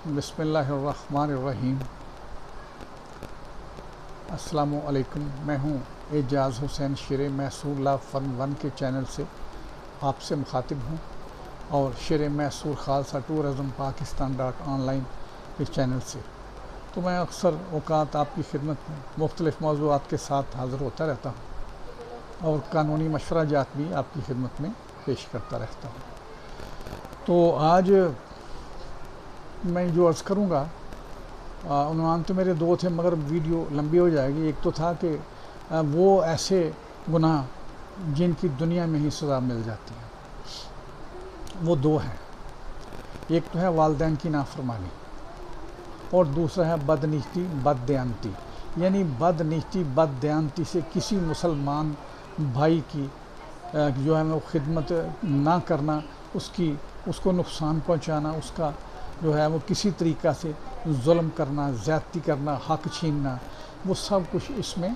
بسم اللہ الرحمن الرحیم۔ السلام علیکم، میں ہوں اعجاز حسین شیر محصور لا فن ون کے چینل سے آپ سے مخاطب ہوں، اور Sher Mahsoor Khalsa tourism Pakistan online کے چینل سے۔ تو میں اکثر اوقات آپ کی خدمت میں مختلف موضوعات کے ساتھ حاضر ہوتا رہتا ہوں، اور قانونی مشورہ جات بھی آپ کی خدمت میں پیش کرتا رہتا ہوں۔ تو آج میں جو عرض کروں گا، عنوان تو میرے دو تھے مگر ویڈیو لمبی ہو جائے گی۔ ایک تو تھا کہ وہ ایسے گناہ جن کی دنیا میں ہی سزا مل جاتی ہے، وہ دو ہیں۔ ایک تو ہے والدین کی نافرمانی، اور دوسرا ہے بدنیتی بددیانتی، یعنی بدنیتی بددیانتی سے کسی مسلمان بھائی کی جو ہے وہ خدمت نہ کرنا، اس کو نقصان پہنچانا، اس کا جو ہے وہ کسی طریقہ سے ظلم کرنا، زیادتی کرنا، حق چھیننا، وہ سب کچھ اس میں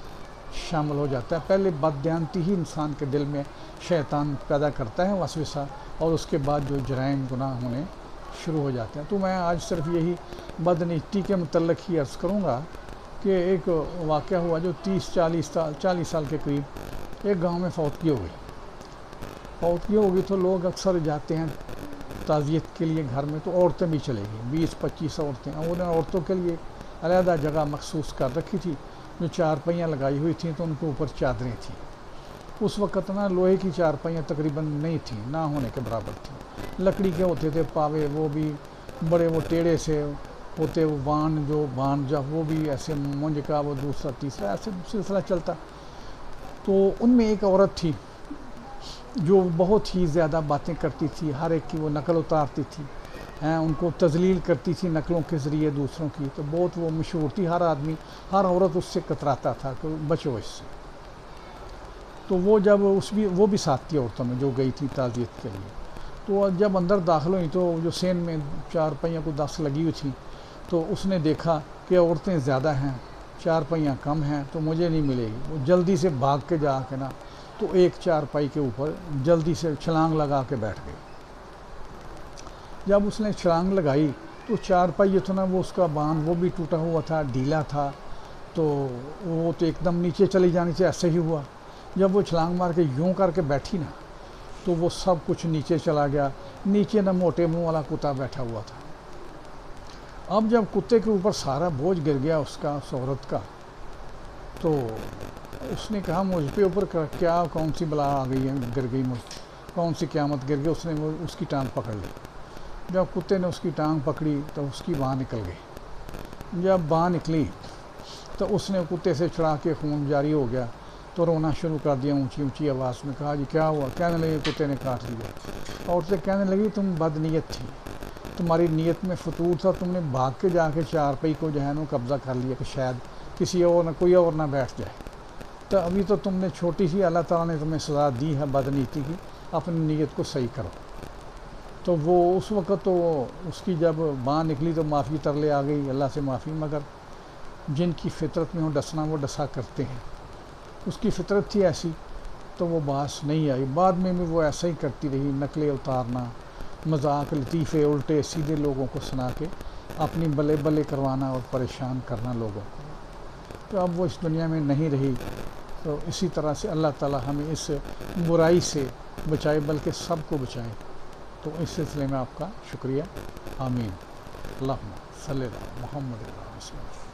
شامل ہو جاتا ہے۔ پہلے بددیانتی ہی انسان کے دل میں شیطان پیدا کرتا ہے وسوسہ، اور اس کے بعد جو جرائم گناہ ہونے شروع ہو جاتے ہیں۔ تو میں آج صرف یہی بدنیتی کے متعلق ہی عرض کروں گا کہ ایک واقعہ ہوا جو 40 سال کے قریب ایک گاؤں میں فوتگی ہو گئی تو لوگ اکثر جاتے ہیں تعزیت کے لیے گھر میں، تو عورتیں بھی چلے گئیں، 20-25 عورتیں۔ انہوں نے عورتوں کے لیے علیحدہ جگہ مخصوص کر رکھی تھی، جو چارپائیاں لگائی ہوئی تھیں، تو ان کے اوپر چادریں تھیں۔ اس وقت نا لوہے کی چارپائیاں تقریباً نہیں تھیں، نہ ہونے کے برابر تھیں، لکڑی کے ہوتے تھے پاوے، وہ بھی بڑے وہ ٹیڑھے سے ہوتے، وہ بان جب وہ بھی ایسے مونج کا، وہ دوسرا تیسرا ایسے سلسلہ چلتا۔ تو ان میں ایک عورت تھی جو بہت ہی زیادہ باتیں کرتی تھی، ہر ایک کی وہ نقل اتارتی تھی، ان کو تذلیل کرتی تھی نقلوں کے ذریعے دوسروں کی، تو بہت وہ مشہور تھی، ہر ہر عورت اس سے کتراتا تھا کہ بچو اس سے۔ تو وہ بھی ساتھ تھی عورتوں میں جو گئی تھی تعزیت کے لیے۔ تو جب اندر داخل ہوئی تو جو سین میں چارپائیاں کو 10 لگی ہوئی تھیں، تو اس نے دیکھا کہ عورتیں زیادہ ہیں، چارپائیاں کم ہیں، تو مجھے نہیں ملے گی۔ وہ جلدی سے بھاگ کے جا کے نا تو ایک چارپائی کے اوپر جلدی سے چھلانگ لگا کے بیٹھ گئی۔ جب اس نے چھلانگ لگائی تو چارپائی جو تھا نا، وہ اس کا باندھ وہ بھی ٹوٹا ہوا تھا، ڈھیلا تھا، تو وہ تو ایک دم نیچے چلی جانی سے ایسے ہی ہوا۔ جب وہ چھلانگ مار کے یوں کر کے بیٹھی نا، تو وہ سب کچھ نیچے چلا گیا۔ نیچے نہ موٹے منہ والا کتا بیٹھا ہوا تھا۔ اب جب کتے کے اوپر سارا بوجھ گر گیا اس عورت کا، تو اس نے کہا مجھ پہ اوپر کیا کون سی بلا آ گئی ہے، گر گئی کون سی قیامت گر گئی۔ اس نے اس کی ٹانگ پکڑ لی۔ جب کتے نے اس کی ٹانگ پکڑی تو اس کی باں نکل گئی۔ جب باں نکلی تو اس نے کتے سے چھڑا کے خون جاری ہو گیا، تو رونا شروع کر دیا اونچی اونچی آواز میں۔ کہا جی کیا ہوا؟ کہنے لگی کتے نے کاٹ لیا۔ عورتیں کہنے لگی تم بد نیت تھی، تمہاری نیت میں فتور تھا، تم نے بھاگ کے جا کے چارپائی کو جو ہے نا قبضہ کر لیا کہ شاید کسی اور نہ کوئی اور نہ بیٹھ جائے۔ تو ابھی تو تم نے چھوٹی سی، اللہ تعالیٰ نے تمہیں سزا دی ہے بدنیتی کی، اپنی نیت کو صحیح کرو۔ تو وہ اس وقت تو اس کی جب باں نکلی تو معافی ترلے آ گئی، اللہ سے معافی، مگر جن کی فطرت میں ہو ڈسنا وہ ڈسا کرتے ہیں۔ اس کی فطرت تھی ایسی، تو وہ باس نہیں آئی۔ بعد میں بھی وہ ایسا ہی کرتی رہی، نقلیں اتارنا، مذاق لطیفے الٹے سیدھے لوگوں کو سنا کے اپنی بلے بلے کروانا اور پریشان کرنا لوگوں کو۔ تو اب وہ اس دنیا میں نہیں رہی۔ تو اسی طرح سے اللہ تعالیٰ ہمیں اس برائی سے بچائے، بلکہ سب کو بچائے۔ تو اس سلسلے میں آپ کا شکریہ۔ آمین۔ اللہم صلی علی محمد وسلم۔